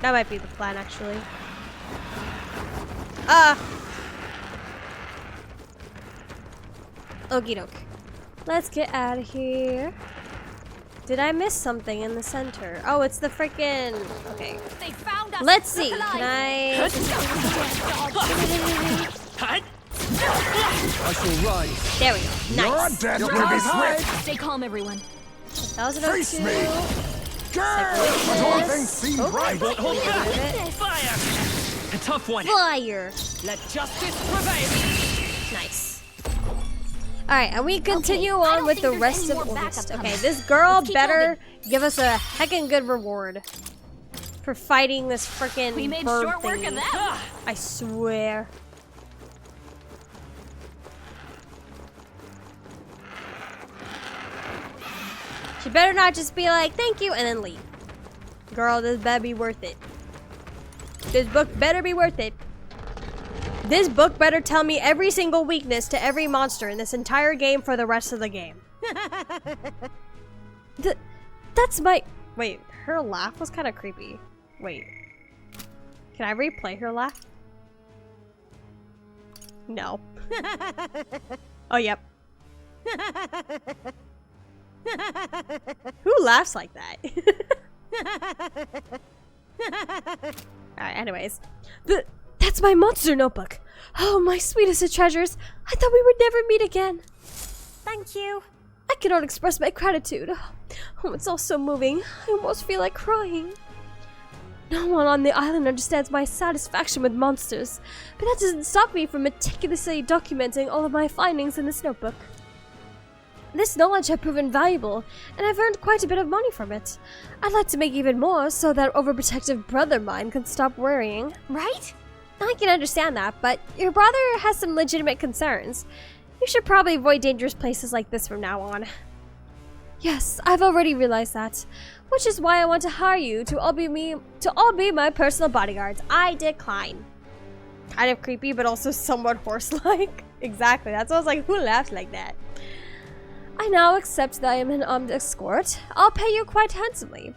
That might be the plan, actually. Okie doke. Let's get out of here. Did I miss something in the center? Oh, it's the freaking. Okay. They found us. Let's see. Can I? I shall rise. There we go. Nice. You're dead. Stay calm, everyone. 1002. But all things seem right. Hold back. Fire. A tough one. Fire. Let justice prevail. Nice. Alright, and we continue on with the rest of August. Okay, this girl better give us a heckin' good reward for fighting this frickin' We made bird short work of thingy. that. I swear. She better not just be like, thank you, and then leave. Girl, this better be worth it. This book better be worth it. This book better tell me every single weakness to every monster in this entire game for the rest of the game. That's my... Wait, her laugh was kind of creepy. Wait. Can I replay her laugh? No. Oh, yep. Who laughs like that? Alright, anyways. That's my monster notebook. Oh, my sweetest of treasures. I thought we would never meet again. Thank you. I cannot express my gratitude. Oh, it's all so moving. I almost feel like crying. No one on the island understands my satisfaction with monsters, but that doesn't stop me from meticulously documenting all of my findings in this notebook. This knowledge has proven valuable, and I've earned quite a bit of money from it. I'd like to make even more so that overprotective brother mine can stop worrying. Right? I can understand that, but your brother has some legitimate concerns. You should probably avoid dangerous places like this from now on. Yes, I've already realized that, which is why I want to hire you to all be my personal bodyguards. I decline. Kind of creepy, but also somewhat horse-like. Exactly, that's why I was like, who laughs like that? I now accept that I am an armed escort. I'll pay you quite handsomely.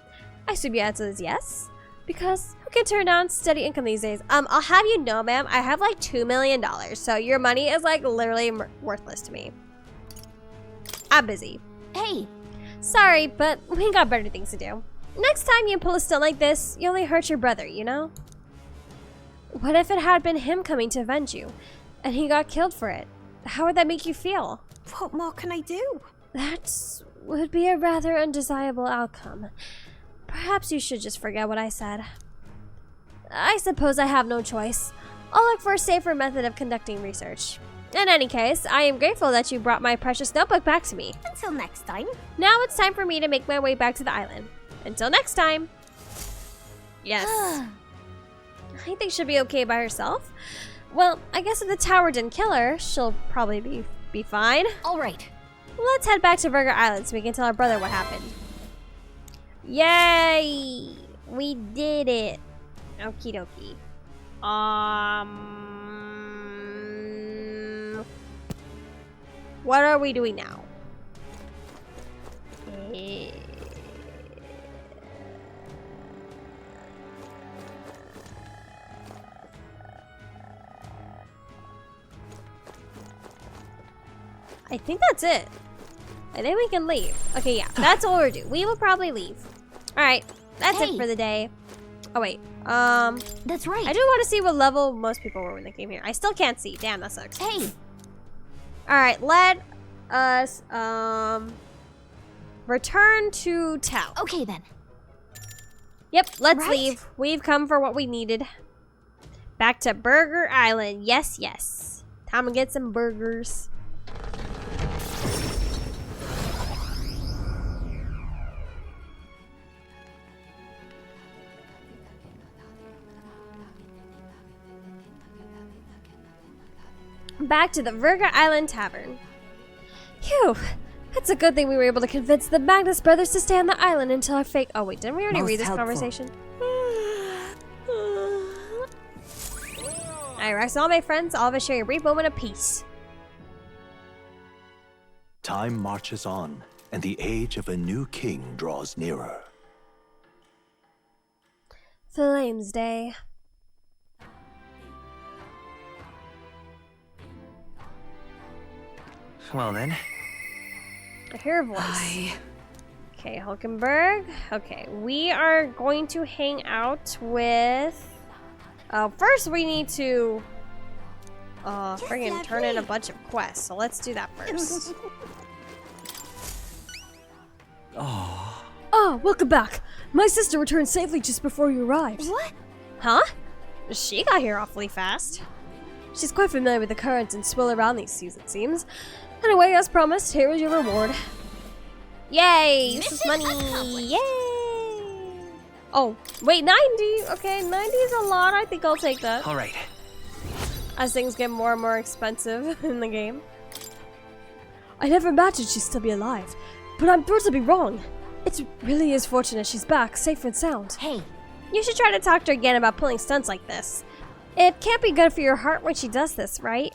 I assume your answer is yes? Because who can turn down steady income these days? I'll have you know, ma'am, I have like $2 million, so your money is like literally worthless to me. I'm busy. Hey. Sorry, but we got better things to do. Next time you pull a stunt like this, you only hurt your brother, you know? What if it had been him coming to avenge you, and he got killed for it? How would that make you feel? What more can I do? That would be a rather undesirable outcome. Perhaps you should just forget what I said. I suppose I have no choice. I'll look for a safer method of conducting research. In any case, I am grateful that you brought my precious notebook back to me. Until next time. Now it's time for me to make my way back to the island. Until next time. Yes. I think she'll be okay by herself. Well, I guess if the tower didn't kill her, she'll probably be fine. All right. Let's head back to Burger Island so we can tell our brother what happened. Yay! We did it. Okie dokie. What are we doing now? I think that's it. I think we can leave. Okay, yeah, that's all we're doing. We will probably leave. Alright, that's it for the day. Oh, wait. That's right. I do want to see what level most people were when they came here. I still can't see. Damn, that sucks. Hey. Alright, let us, return to town. Okay, then. Yep, let's leave. We've come for what we needed. Back to Burger Island. Yes, yes. Time to get some burgers. Back to the Virga Island Tavern. Phew, it's a good thing we were able to convince the Magnus brothers to stay on the island until our fake— oh wait, didn't we already read this conversation? Alright, rest all my friends, all of us share a brief moment of peace. Time marches on, and the age of a new king draws nearer. Flames Day. Well then. I hear a voice. Okay, Hulkenberg. Okay, we are going to hang out with... first we need to... friggin' turn in a bunch of quests, so let's do that first. Oh, welcome back. My sister returned safely just before you arrived. What? Huh? She got here awfully fast. She's quite familiar with the currents and swill around these seas, it seems. Anyway, as promised, here is your reward. Yay! This is money! Yay! Oh, wait, 90! Okay, 90 is a lot. I think I'll take that. Alright. As things get more and more expensive in the game. I never imagined she'd still be alive, but I'm thrilled to be wrong. It really is fortunate she's back, safe and sound. Hey. You should try to talk to her again about pulling stunts like this. It can't be good for your heart when she does this, right?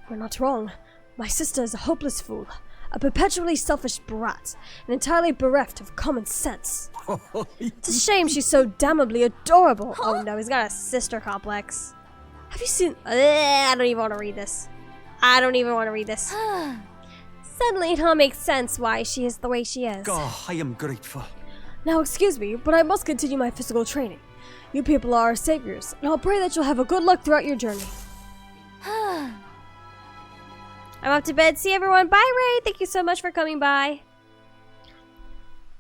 You're not wrong. My sister is a hopeless fool, a perpetually selfish brat, and entirely bereft of common sense. It's a shame she's so damnably adorable. Oh no, he's got a sister complex. Have you seen... I don't even want to read this. I don't even want to read this. Suddenly it all makes sense why she is the way she is. Oh, I am grateful. Now excuse me, but I must continue my physical training. You people are our saviors, and I'll pray that you'll have a good luck throughout your journey. I'm off to bed. See everyone. Bye, Ray. Thank you so much for coming by.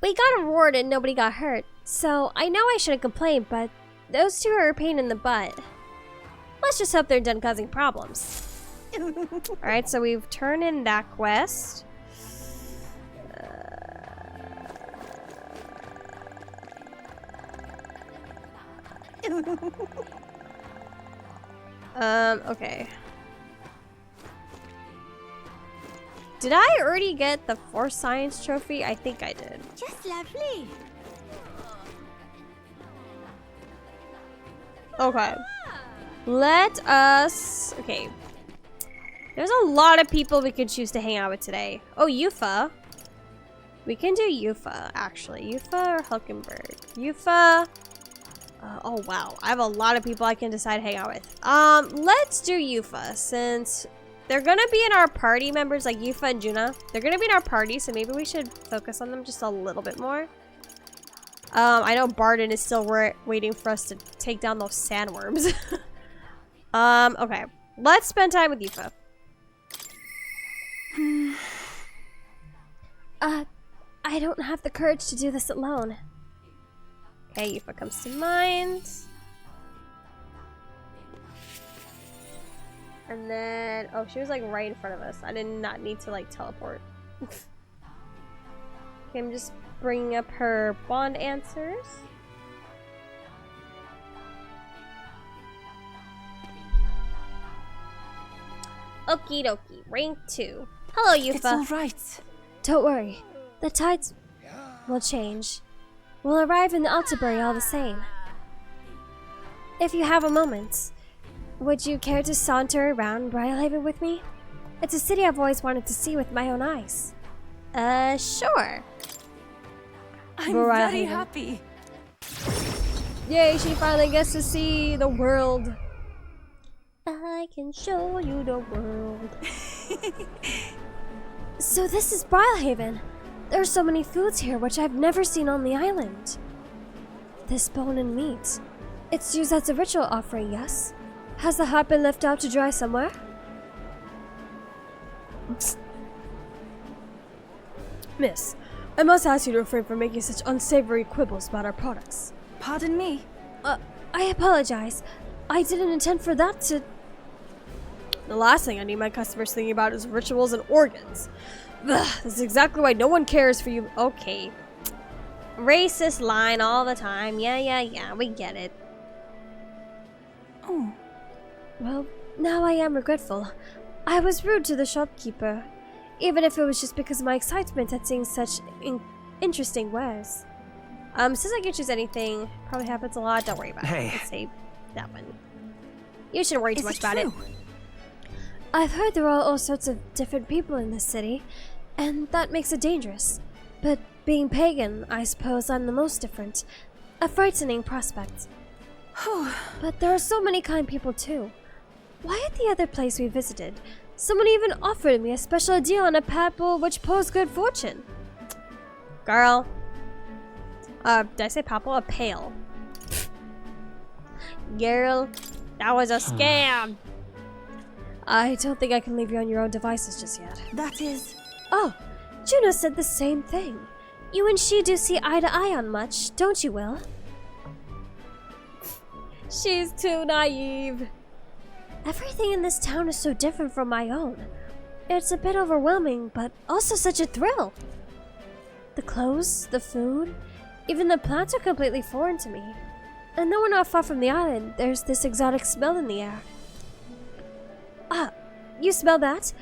We got a reward and nobody got hurt, so I know I shouldn't complain, but those two are a pain in the butt. Let's just hope they're done causing problems. Alright, so we've turned in that quest. Okay. Did I already get the Force Science trophy? I think I did. Just lovely. Okay. Let us... Okay. There's a lot of people we could choose to hang out with today. Oh, Yufa. We can do Yufa, actually. Yufa or Hulkenberg? Yufa. Oh, wow. I have a lot of people I can decide to hang out with. Let's do Yufa, since they're gonna be in our party members, like Yufa and Juna. They're gonna be in our party, so maybe we should focus on them just a little bit more. I know Barden is still waiting for us to take down those sandworms. Okay. Let's spend time with Yufa. I don't have the courage to do this alone. Okay, Yufa comes to mind. And then, oh, she was like right in front of us. I did not need to like teleport. Okay, I'm just bringing up her bond answers. Okie dokie, rank 2. Hello, Yufa. It's all right. Don't worry, the tides will change. We'll arrive in Altabury all the same. If you have a moment, would you care to saunter around Brylehaven with me? It's a city I've always wanted to see with my own eyes. Sure. I'm Brylehaven. very happy. Yay, she finally gets to see the world. I can show you the world. So this is Brylehaven. There are so many foods here which I've never seen on the island. This bone and meat. It's used as a ritual offering, yes? Has the heart been left out to dry somewhere? Miss, I must ask you to refrain from making such unsavory quibbles about our products. Pardon me. I apologize. I didn't intend for that to... The last thing I need my customers thinking about is rituals and organs. Ugh, this is exactly why no one cares for you. Okay. Racist line all the time. Yeah, we get it. Oh. Well, now I am regretful. I was rude to the shopkeeper, even if it was just because of my excitement at seeing such interesting wares. Since I can choose anything, probably happens a lot, don't worry about it. Let's say that one. You shouldn't worry too much about it. I've heard there are all sorts of different people in this city, and that makes it dangerous. But being pagan, I suppose I'm the most different. A frightening prospect. But there are so many kind people too. Why at the other place we visited, someone even offered me a special deal on a papal which posed good fortune. Girl. Did I say papal? A pail. Girl, that was a scam. I don't think I can leave you on your own devices just yet. That is... Oh, Juno said the same thing. You and she do see eye to eye on much, don't you, Will? She's too naive. Everything in this town is so different from my own. It's a bit overwhelming, but also such a thrill. The clothes, the food, even the plants are completely foreign to me. And though we're not far from the island, there's this exotic smell in the air. Ah, you smell that?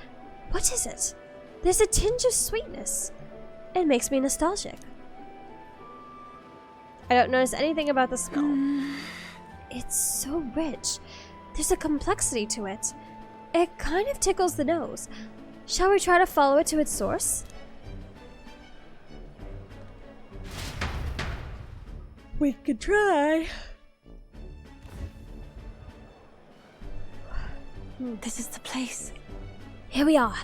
What is it? There's a tinge of sweetness. It makes me nostalgic. I don't notice anything about the smell. It's so rich. There's a complexity to it. It kind of tickles the nose. Shall we try to follow it to its source? We could try. This is the place. Here we are.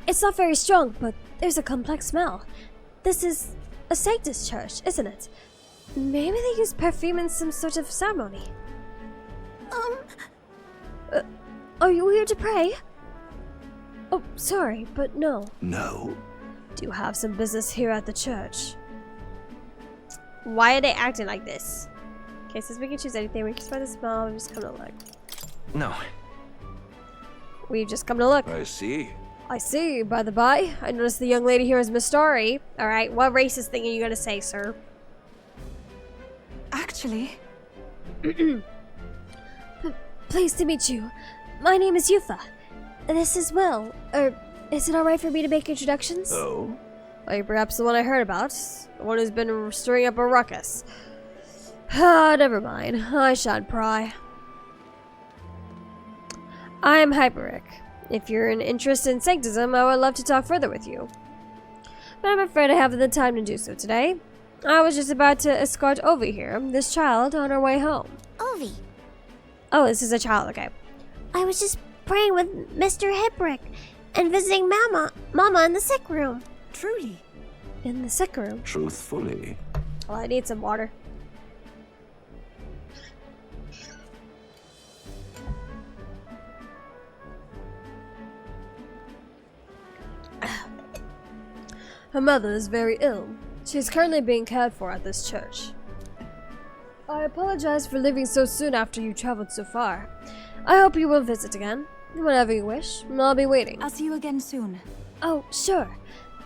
It's not very strong, but there's a complex smell. This is a Sanctus church, isn't it? Maybe they use perfume in some sort of ceremony. Are you here to pray? Oh, sorry, but no. No. Do you have some business here at the church? Why are they acting like this? Okay, since we can choose anything, we can smell the smell, we just come to look. No. We've just come to look. I see. I see, by the by. I noticed the young lady here is Miss Starry. Alright, what racist thing are you gonna say, sir? Actually... Pleased to meet you. My name is Yufa. This is Will. Is it alright for me to make introductions? Oh? Like perhaps the one I heard about. The one who's been stirring up a ruckus. Ah, never mind. I shan't pry. I'm Hyperic. If you're an interest in sanctism, I would love to talk further with you. But I'm afraid I haven't the time to do so today. I was just about to escort Ovi here, this child, on her way home. Ovi. Oh, this is a child, okay. I was just praying with Mr. Hyperic and visiting Mama in the sick room. Truly. In the sick room. Truthfully. Well, I need some water. Her mother is very ill. She is currently being cared for at this church. I apologize for leaving so soon after you traveled so far. I hope you will visit again. Whenever you wish, I'll be waiting. I'll see you again soon. Oh, sure.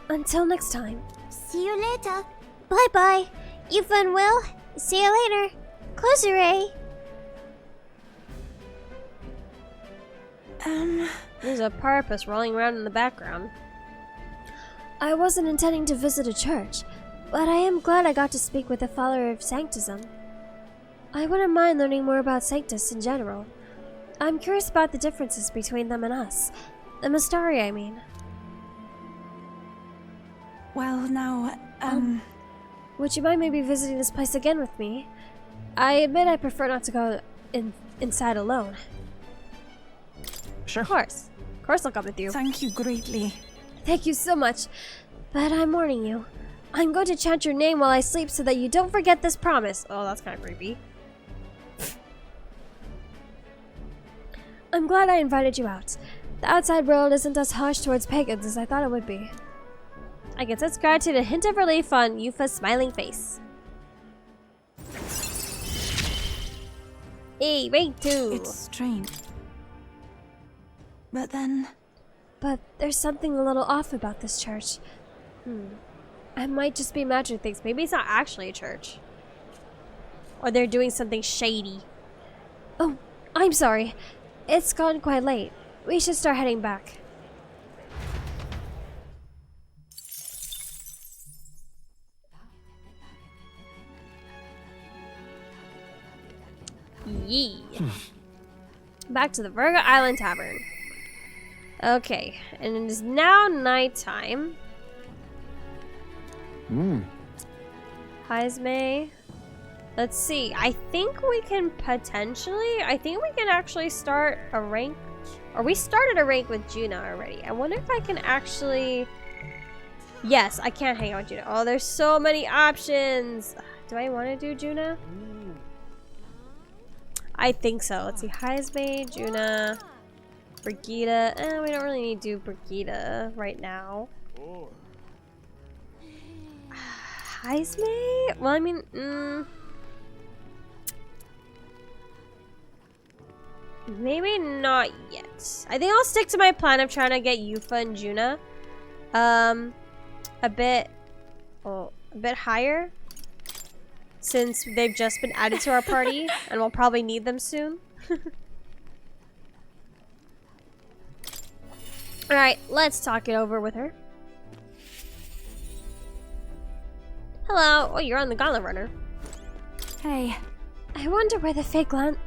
Until next time. See you later. Bye-bye. Yufa and Will. See you later. Closer, Ray. There's a porpoise rolling around in the background. I wasn't intending to visit a church, but I am glad I got to speak with a follower of Sanctism. I wouldn't mind learning more about Sanctus in general. I'm curious about the differences between them and us. The Mystari, I mean. Well, now, Would you mind maybe visiting this place again with me? I admit I prefer not to go inside alone. Sure. Of course. Of course I'll come with you. Thank you greatly. Thank you so much. But I'm warning you. I'm going to chant your name while I sleep so that you don't forget this promise. Oh, that's kind of creepy. I'm glad I invited you out. The outside world isn't as harsh towards pagans as I thought it would be. I can sense gratitude and a hint of relief on Yufa's smiling face. Hey, rank 2. It's strange. But then... But there's something a little off about this church. I might just be imagining things. Maybe it's not actually a church. Or they're doing something shady. Oh, I'm sorry. It's gotten quite late. We should start heading back. Yee. Back to the Virga Island Tavern. Okay, and it is now nighttime. Hi, Esme. Let's see. I think we can potentially... I think we can actually start a rank... Or we started a rank with Juna already. I wonder if I can actually... Yes, I can't hang out with Juna. Oh, there's so many options. Do I want to do Juna? I think so. Let's see. Heisme, Juna, Brigitte. We don't really need to do Brigitte right now. Heisme? Well, I mean... maybe not yet. I think I'll stick to my plan of trying to get Yufa and Juna a bit higher, since they've just been added to our party and we'll probably need them soon. Alright, let's talk it over with her. Hello. Oh, you're on the Gauntlet Runner. Hey. I wonder where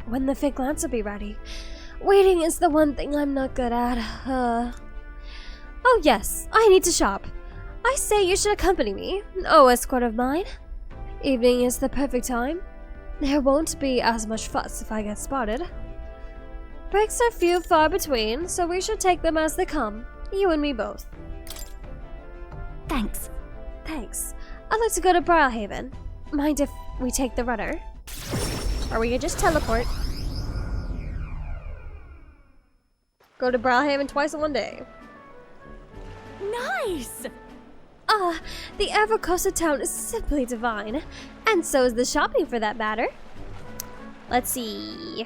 when the fake glance will be ready. Waiting is the one thing I'm not good at. Oh yes, I need to shop. I say you should accompany me. Oh, escort of mine. Evening is the perfect time. There won't be as much fuss if I get spotted. Breaks are few far between, so we should take them as they come. You and me both. Thanks. Thanks. I'd like to go to Briarhaven. Mind if we take the runner? Or we could just teleport. Go to Briarhaven twice in one day. Nice! The Evercoastal town is simply divine. And so is the shopping, for that matter. Let's see.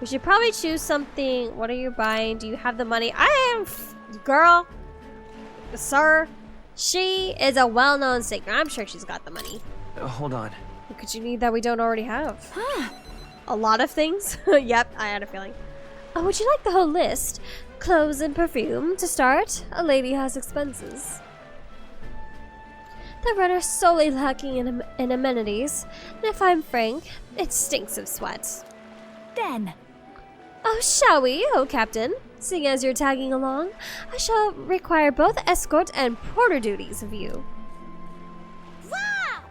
We should probably choose something. What are you buying? Do you have the money? I am... Girl. Sir. She is a well-known singer. I'm sure she's got the money. Hold on. What could you need that we don't already have? A lot of things? Yep, I had a feeling. Oh, would you like the whole list? Clothes and perfume. To start, a lady has expenses. The runner's solely lacking in amenities, and if I'm frank, it stinks of sweat. Then. Oh, shall we, oh Captain? Seeing as you're tagging along, I shall require both escort and porter duties of you. Wow!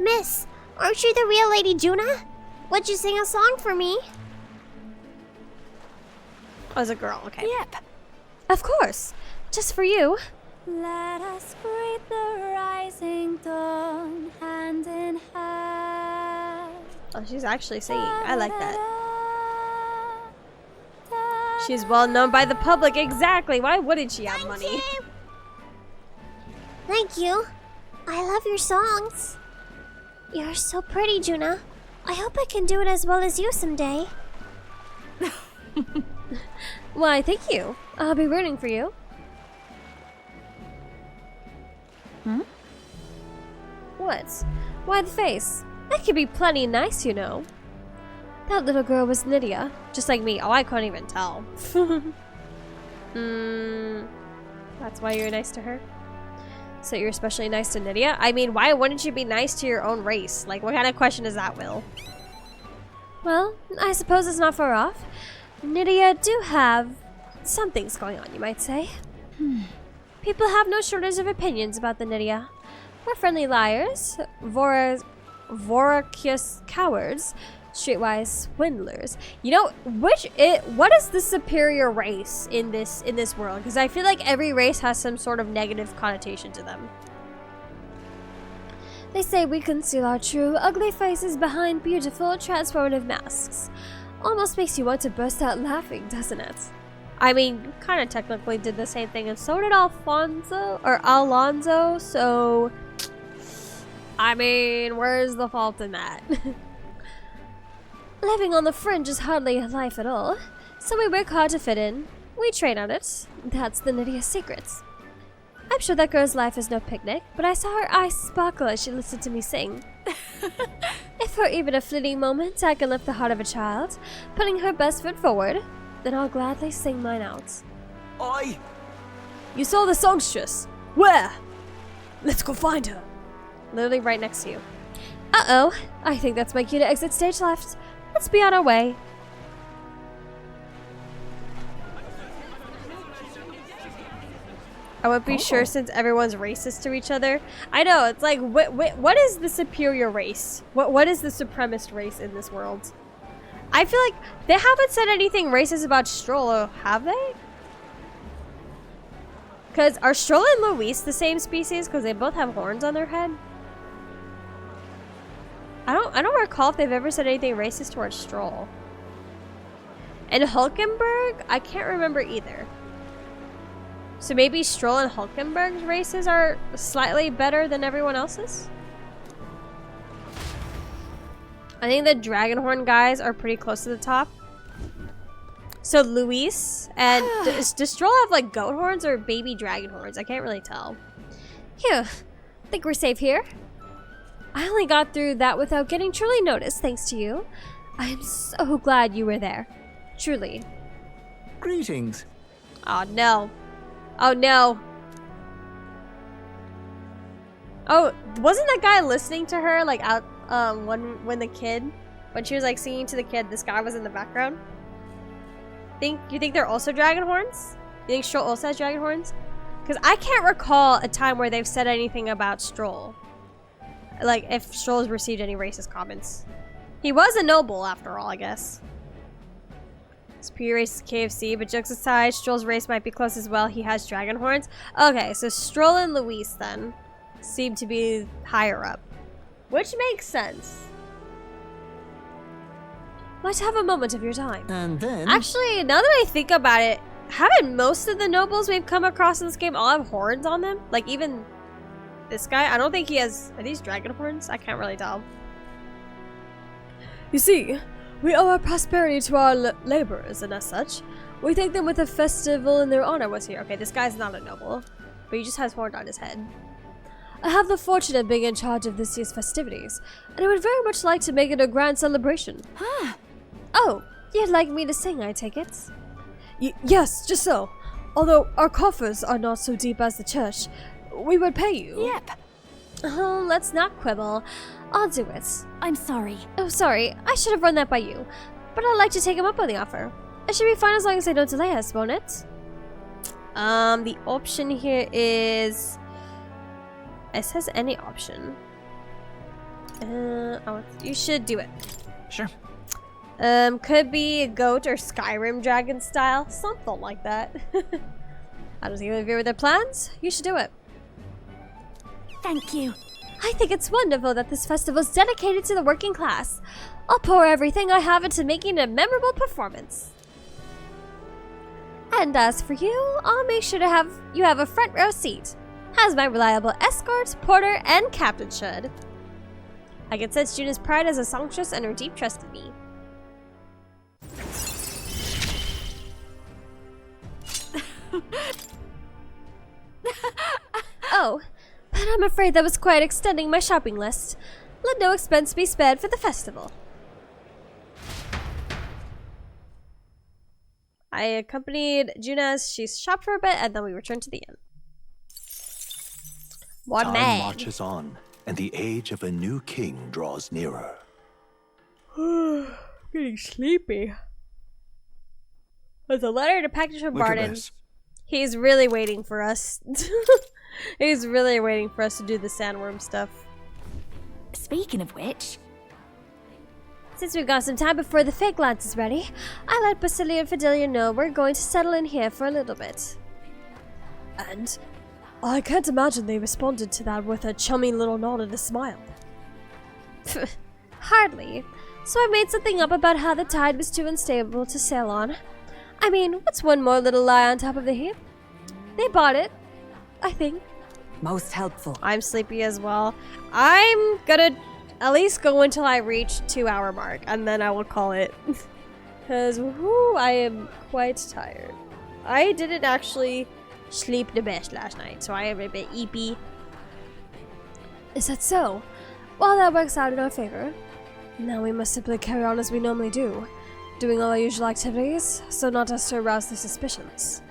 Miss, aren't you the real Lady Juna? Would you sing a song for me? Oh, as a girl, okay. Yep. Of course. Just for you. Let us greet the rising dawn, hand in hand. Oh, she's actually singing. I like that. She's well known by the public. Exactly. Why wouldn't she have money? Thank you. I love your songs. You're so pretty, Juna. I hope I can do it as well as you someday. Why, thank you. I'll be rooting for you. What? Why the face? That could be plenty nice, you know. That little girl was Nydia, just like me. Oh, I couldn't even tell. That's why you're nice to her? So you're especially nice to Nydia? I mean, why wouldn't you be nice to your own race? Like, what kind of question is that, Will? Well, I suppose it's not far off. Nydia do have some things going on, you might say. People have no shortage of opinions about the Nydia. We're friendly liars, voracious cowards, streetwise swindlers. You know, what is the superior race in this world? Because I feel like every race has some sort of negative connotation to them. They say we conceal our true, ugly faces behind beautiful, transformative masks. Almost makes you want to burst out laughing, doesn't it? I mean, you kind of technically did the same thing, and so did Alonzo, so... I mean, where's the fault in that? Living on the fringe is hardly a life at all, so we work hard to fit in. We train on it. That's the Nydia's secrets. I'm sure that girl's life is no picnic, but I saw her eyes sparkle as she listened to me sing. If for even a fleeting moment I can lift the heart of a child, putting her best foot forward, then I'll gladly sing mine out. Oi! You saw the songstress. Where? Let's go find her. Literally right next to you. Uh-oh. I think that's my cue to exit stage left. Let's be on our way. I won't be sure since everyone's racist to each other. I know, it's like, what is the superior race? What is the supremacist race in this world? I feel like they haven't said anything racist about Stroll, have they? Because are Stroll and Luis the same species? Because they both have horns on their head. I don't recall if they've ever said anything racist towards Stroll. And Hulkenberg, I can't remember either. So maybe Stroll and Hulkenberg's races are slightly better than everyone else's? I think the Dragonhorn guys are pretty close to the top. So Luis and does Stroll have like goat horns or baby dragon horns? I can't really tell. Phew, think we're safe here. I only got through that without getting truly noticed thanks to you. I am so glad you were there. Truly. Greetings. Oh no. Oh no. Oh, wasn't that guy listening to her like out when she was like singing to the kid, this guy was in the background? You think they're also dragon horns? You think Stroll also has dragon horns? Because I can't recall a time where they've said anything about Stroll. Like, if Stroll has received any racist comments. He was a noble, after all, I guess. Superior race is KFC, but jokes aside, Stroll's race might be close as well. He has dragon horns. Okay, so Stroll and Luis, then, seem to be higher up. Which makes sense. Might have a moment of your time. And then... Actually, now that I think about it, haven't most of the nobles we've come across in this game all have horns on them? Like, even this guy? I don't think he has... Are these dragon horns? I can't really tell. You see, we owe our prosperity to our laborers, and as such, we thank them with a festival in their honor was here. Okay, this guy's not a noble, but he just has horns on his head. I have the fortune of being in charge of this year's festivities, and I would very much like to make it a grand celebration. Oh, you'd like me to sing, I take it? Yes, just so. Although our coffers are not so deep as the church, we would pay you. Yep. Oh, let's not quibble. I'll do it. I'm sorry. Oh, sorry. I should have run that by you. But I'd like to take him up on the offer. It should be fine as long as they don't delay us, won't it? The option here is... It says any option. Oh, you should do it. Sure. Could be a goat or Skyrim dragon style. Something like that. I don't even agree with their plans. You should do it. Thank you. I think it's wonderful that this festival is dedicated to the working class. I'll pour everything I have into making a memorable performance. And as for you, I'll make sure to have you have a front row seat, as my reliable escort, porter, and captain should. I can sense Juna's pride as a songstress and her deep trust in me. Oh, but I'm afraid that was quite extending my shopping list. Let no expense be spared for the festival. I accompanied Juna as she shopped for a bit, and then we returned to the inn. One Time man. marches on, and the age of a new king draws nearer. Getting sleepy. With a letter to Package from Look at Barton. this. He's really waiting for us. He's really waiting for us to do the sandworm stuff. Speaking of which, Since we've got some time before the fake lance is ready, I let Basilia and Fidelia know we're going to settle in here for a little bit. And I can't imagine they responded to that with a chummy little nod and a smile. Hardly. So I made something up about how the tide was too unstable to sail on. I mean, what's one more little lie on top of the heap? They bought it, I think. most helpful. I'm sleepy as well. I'm gonna at least go until I reach 2-hour mark, and then I will call it. Because, I am quite tired. I didn't actually sleep the best last night, so I am a bit eepy. Is that so? Well, that works out in our favor. Now we must simply carry on as we normally do, doing all our usual activities, so not as to arouse their suspicions.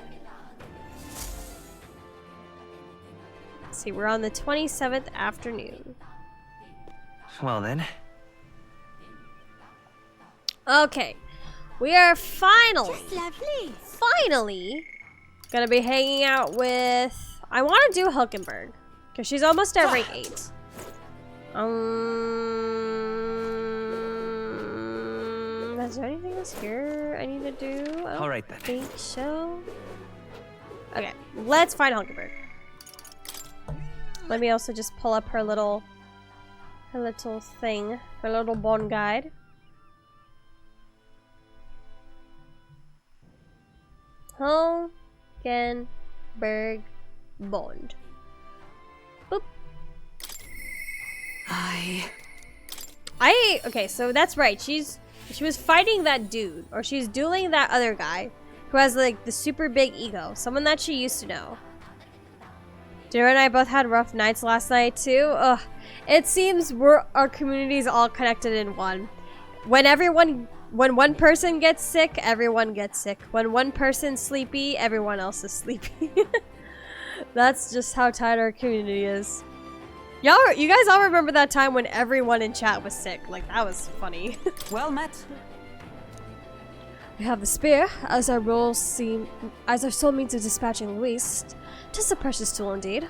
Let's see, we're on the 27th afternoon. Well then. Okay, we are finally Lovely. gonna be hanging out with I want to do Hulkenberg. Because she's almost at rank 8. Is there anything else here I need to do? I All right then. think so. Okay, let's find Hulkenberg. Let me also just pull up her little thing, her little bond guide. Hulkenberg bond. Boop. Okay, so that's right. She was fighting that dude, or she's dueling that other guy who has like the super big ego, someone that she used to know. Dara and I both had rough nights last night too. Ugh. It seems our community's all connected in one. When one person gets sick, everyone gets sick. When one person's sleepy, everyone else is sleepy. That's just how tight our community is. You guys all remember that time when everyone in chat was sick? Like, that was funny. Well met. We have the spear, as our sole means of dispatching Luis. 'Tis a precious tool indeed.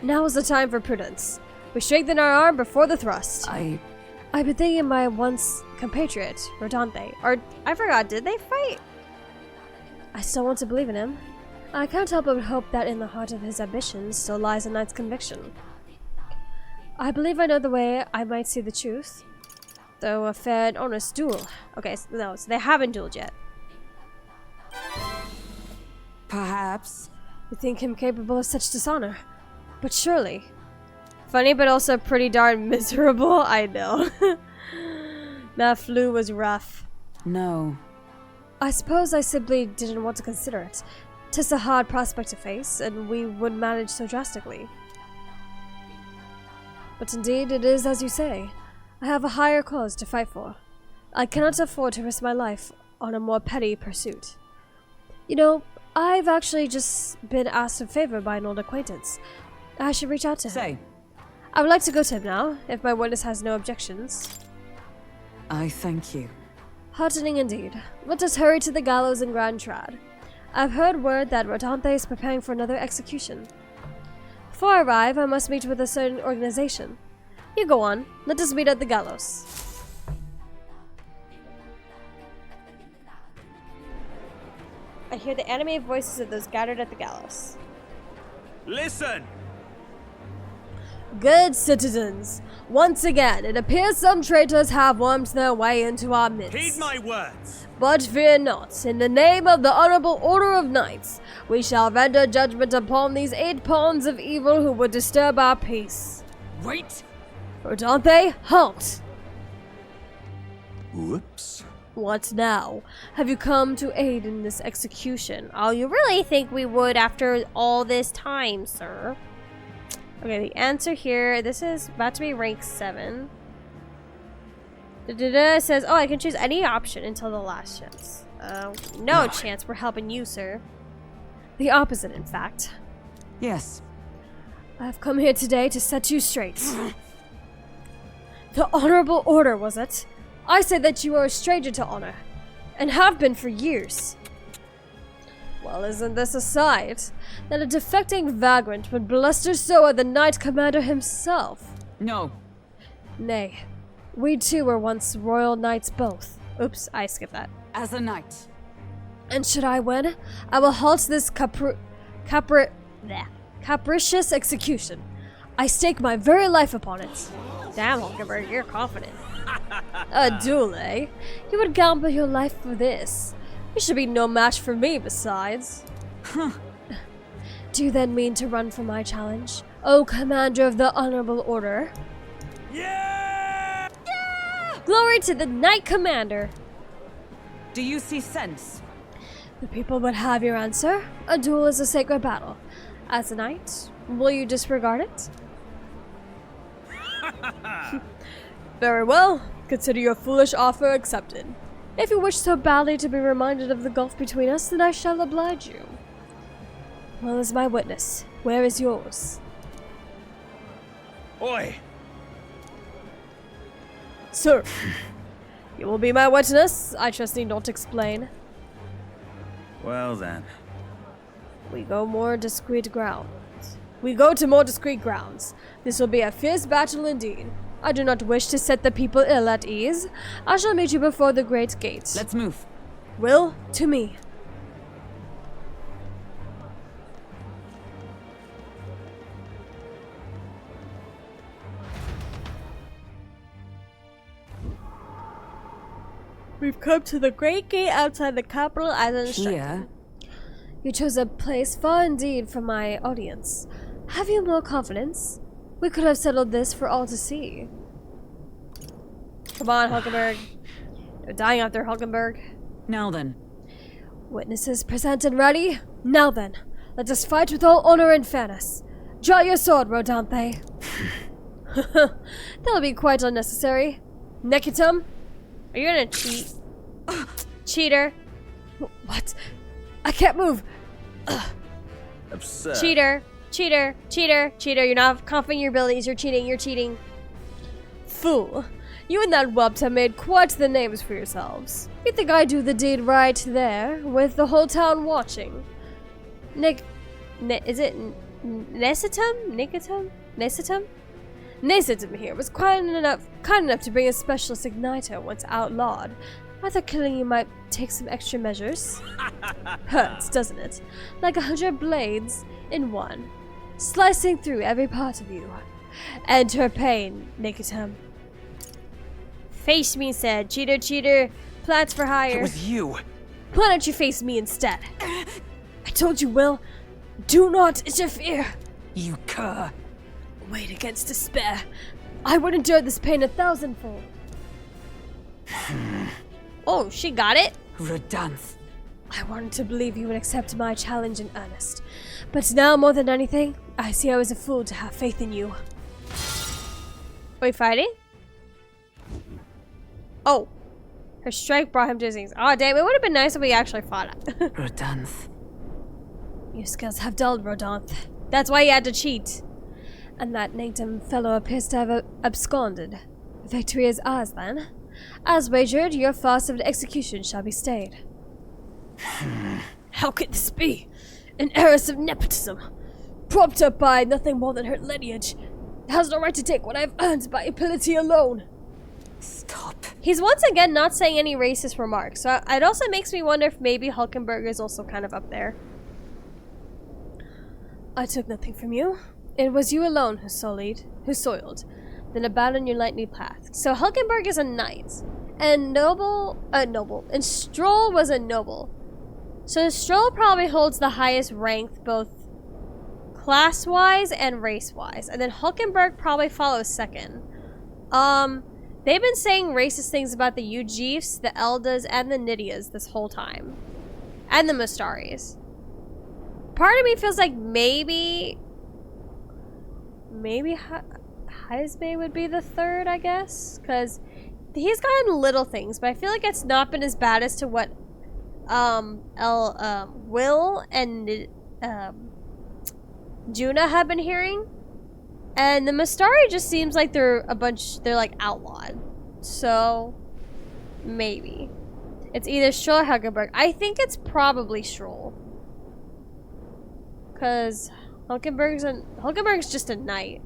Now is the time for prudence. We strengthen our arm before the thrust. I've been thinking my once compatriot, Rodante, or I forgot, did they fight? I still want to believe in him. I can't help but hope that in the heart of his ambition still lies a knight's conviction. I believe I know the way I might see the truth, though a fair and honest duel. Okay, so they haven't dueled yet. Perhaps. You think him capable of such dishonor? But surely. Funny, but also pretty darn miserable. I know. That flu was rough. No. I suppose I simply didn't want to consider it. 'Tis a hard prospect to face, and we would manage so drastically. But indeed, it is as you say. I have a higher cause to fight for. I cannot afford to risk my life on a more petty pursuit. You know, I've actually just been asked a favor by an old acquaintance. I should reach out to him. Say. I would like to go to him now, if my witness has no objections. I thank you. Heartening indeed. Let us hurry to the gallows in Grand Trad. I've heard word that Rodante is preparing for another execution. Before I arrive, I must meet with a certain organization. You go on. Let us meet at the gallows. I hear the animated voices of those gathered at the gallows. Listen! Good citizens, once again, it appears some traitors have wormed their way into our midst. Heed my words! But fear not, in the name of the Honorable Order of Knights, we shall render judgment upon these 8 pawns of evil who would disturb our peace. Wait! Rodante, halt! Whoops. What now? Have you come to aid in this execution? Oh, you really think we would after all this time, sir? Okay, the answer here, this is about to be rank 7. It says, oh, I can choose any option until the last chance. No chance we're helping you, sir. The opposite, in fact. Yes. I've come here today to set you straight. The Honorable Order, was it? I say that you are a stranger to honor, and have been for years. Well, isn't this a sight? That a defecting vagrant would bluster so at the Knight Commander himself? No. Nay, we too were once royal knights both. Oops, I skipped that. As a knight. And should I win, I will halt this capricious execution. I stake my very life upon it. Damn, Hulkenberg, you're confident. A duel, eh? You would gamble your life for this. You should be no match for me, besides. Do you then mean to run from my challenge, O Commander of the Honorable Order? Yeah! Glory to the Knight Commander! Do you see sense? The people would have your answer. A duel is a sacred battle. As a knight, will you disregard it? Very well. Consider your foolish offer accepted. If you wish so badly to be reminded of the gulf between us, then I shall oblige you. Well, as my witness, where is yours? Oi! Sir, you will be my witness. I trust need not explain. Well then. We go more discreet ground. We go to more discreet grounds. This will be a fierce battle indeed. I do not wish to set the people ill at ease. I shall meet you before the great gate. Let's move. Will, to me. We've come to the great gate outside the capital as instructed. Here? You chose a place far indeed from my audience. Have you more confidence? We could have settled this for all to see. Come on, Hulkenberg. You're dying out there, Hulkenberg. Now then. Witnesses present and ready? Now then, let us fight with all honor and fairness. Draw your sword, Rodanthe. That'll be quite unnecessary. Nekitum? Are you gonna cheat? Cheater. What? I can't move. Absurd. Cheater. Cheater. Cheater. Cheater. You're not confident in your abilities. You're cheating. You're cheating. Fool. You and that whelp have made quite the names for yourselves. You think I do the deed right there, with the whole town watching? Is it Nesitum? Nikitum? Nesitum? Nesitum here was kind enough to bring a specialist igniter once outlawed. I thought killing you might take some extra measures. Hurts, doesn't it? Like 100 blades in one, slicing through every part of you. Enter pain, Nikitum. Face me, said. Cheater, cheater. Plats for hire. It was you. Why don't you face me instead? I told you, Will. Do not interfere. You cur. Wait against despair. I would endure this pain 1,000-fold. Oh, she got it? Redanth. I wanted to believe you would accept my challenge in earnest. But now, more than anything, I see I was a fool to have faith in you. Are we fighting? Oh. Her strike brought him to his knees. Oh, damn. It would have been nice if we actually fought it. Redanth. Your skills have dulled, Rodanth. That's why you had to cheat. And that native fellow appears to have absconded. Victory is ours, then. As wagered, your farce of execution shall be stayed. How could this be? An heiress of nepotism, propped up by nothing more than her lineage, has no right to take what I've earned by ability alone. Stop. He's once again not saying any racist remarks, so it also makes me wonder if maybe Hulkenberg is also kind of up there. I took nothing from you. It was you alone who soiled, then abandoned your knightly path. So Hulkenberg is a knight, and and Stroll was a noble. So Stroll probably holds the highest rank, both class-wise and race-wise, and then Hulkenberg probably follows second. They've been saying racist things about the Ujifs, the Eldas, and the Nidias this whole time, and the Mustaris. Part of me feels like maybe Heismay would be the third, I guess, because he's gotten little things, but I feel like it's not been as bad as to what Will and Juna have been hearing. And the Mustari just seems like they're like outlawed. So maybe it's either Stroll or Hulkenberg. I think it's probably Stroll, because Hulkenberg's just a knight.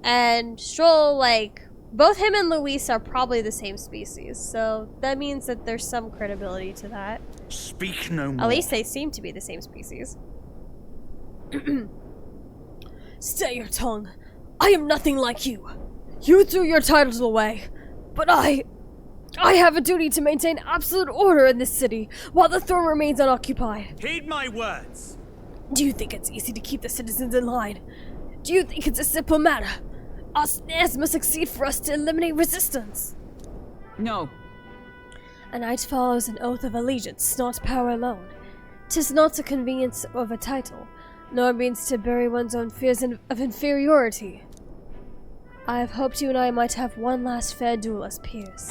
And Stroll, like, both him and Luis are probably the same species, so that means that there's some credibility to that. Speak no more. At least they seem to be the same species. Stay your tongue. I am nothing like you. You threw your titles away, but I have a duty to maintain absolute order in this city while the throne remains unoccupied. Heed my words. Do you think it's easy to keep the citizens in line? Do you think it's a simple matter? Our snares must succeed for us to eliminate resistance. No. A knight follows an oath of allegiance, not power alone. 'Tis not a convenience of a title, nor means to bury one's own fears of inferiority. I have hoped you and I might have one last fair duel as peers.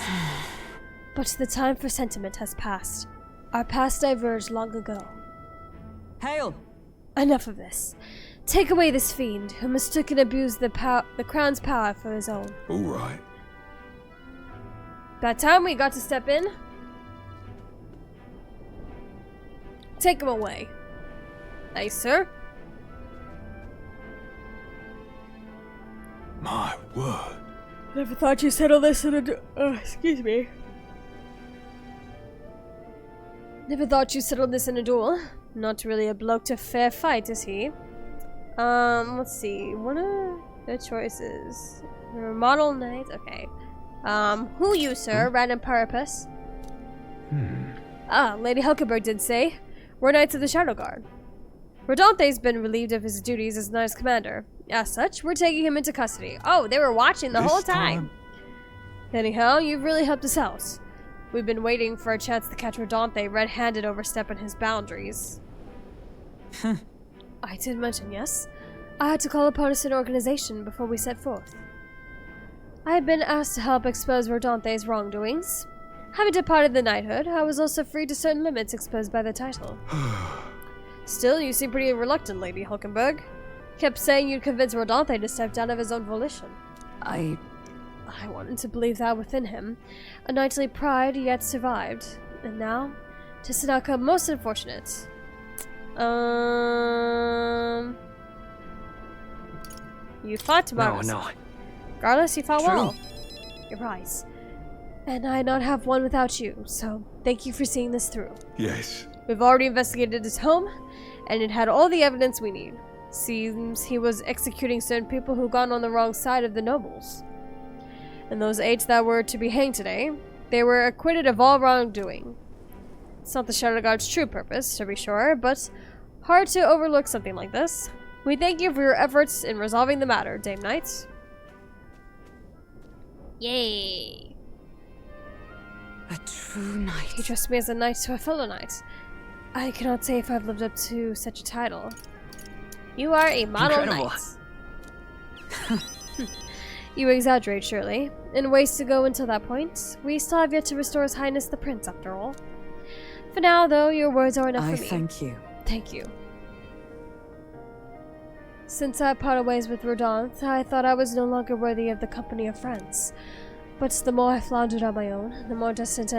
But the time for sentiment has passed. Our paths diverged long ago. Hail! Enough of this. Take away this fiend who mistook and abused the crown's power for his own. All right. That time we got to step in. Take him away. Aye, sir. What? Never thought you said all this in a excuse me. Never thought you settled this in a duel. Not really a bloke to fair fight, is he? Let's see. One of the choices. Model knight. Okay. Who you, sir? Random purpose. Ah, Lady Hulkenberg did say. We're Knights of the Shadow Guard. Rodante's been relieved of his duties as Knight's commander. As such, we're taking him into custody. Oh, they were watching the whole time. Anyhow, you've really helped us out. We've been waiting for a chance to catch Rodante red-handed overstepping his boundaries. I did mention, yes. I had to call upon us an organization before we set forth. I had been asked to help expose Rodante's wrongdoings. Having departed the knighthood, I was also free to certain limits exposed by the title. Still, you seem pretty reluctant, Lady Hulkenberg. Kept saying you'd convince Rodante to step down of his own volition. I wanted to believe that within him. A knightly pride yet survived. And now, to Sadaka, most unfortunate. You fought well. No. Regardless, you fought well. You're right. And I not have one without you, so thank you for seeing this through. Yes. We've already investigated his home, and it had all the evidence we need. Seems he was executing certain people who got on the wrong side of the nobles. And those 8 that were to be hanged today, they were acquitted of all wrongdoing. It's not the Shadow Guard's true purpose, to be sure, but hard to overlook something like this. We thank you for your efforts in resolving the matter, Dame Knight. Yay! A true knight. You trust me as a knight to a fellow knight. I cannot say if I've lived up to such a title. You are a model Incredible. knight. You exaggerate, surely. In ways to go until that point, we still have yet to restore His Highness the Prince, after all. For now, though, your words are enough for me. Thank you. Thank you. Since I parted ways with Rodant, I thought I was no longer worthy of the company of friends. But the more I floundered on my own, the more distant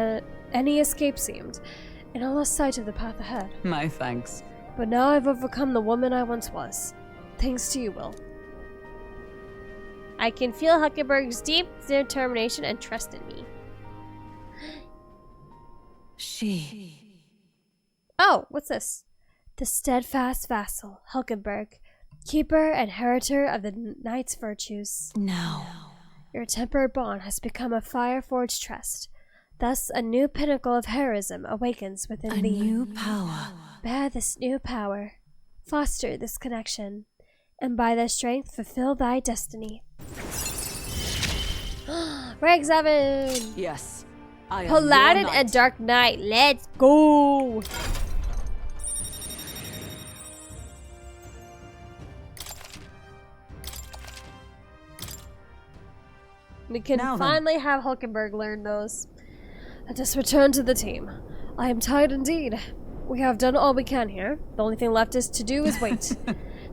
any escape seemed, and I lost sight of the path ahead. My thanks. But now I've overcome the woman I once was. Thanks to you, Will. I can feel Huckenberg's deep determination and trust in me. She. Oh, what's this? The steadfast vassal, Hulkenberg, keeper and inheritor of the knight's virtues. No. Your tempered bond has become a fire-forged trust. Thus, a new pinnacle of heroism awakens within thee. A new power. Bear this new power. Foster this connection. And by their strength, fulfill thy destiny. Rank 7! Yes. I am Paladin your and knight. Dark Knight, let's go! We can Now then. finally have Hulkenberg learn those. Let us return to the team. I am tired indeed. We have done all we can here. The only thing left is to do is wait.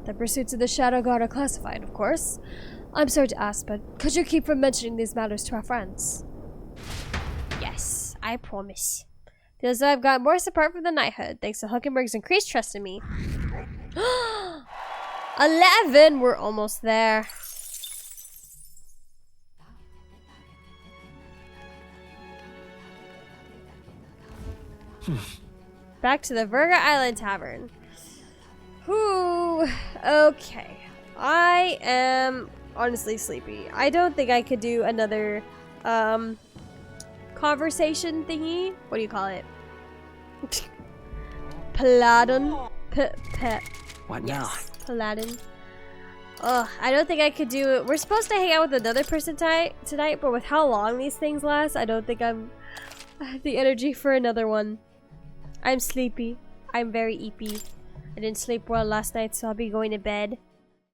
The pursuits of the Shadow Guard are classified, of course. I'm sorry to ask, but could you keep from mentioning these matters to our friends? Yes, I promise. Feels like I've got more support from the knighthood, thanks to Hulkenberg's increased trust in me. 11! We're almost there. Back to the Virga Island Tavern. Whew. Okay. I am honestly sleepy. I don't think I could do another conversation thingy. What do you call it? Paladin. What Yes, Paladin. Ugh, I don't think I could do it. We're supposed to hang out with another person tonight, but with how long these things last, I don't think I have the energy for another one. I'm sleepy. I'm very eepy. I didn't sleep well last night, so I'll be going to bed.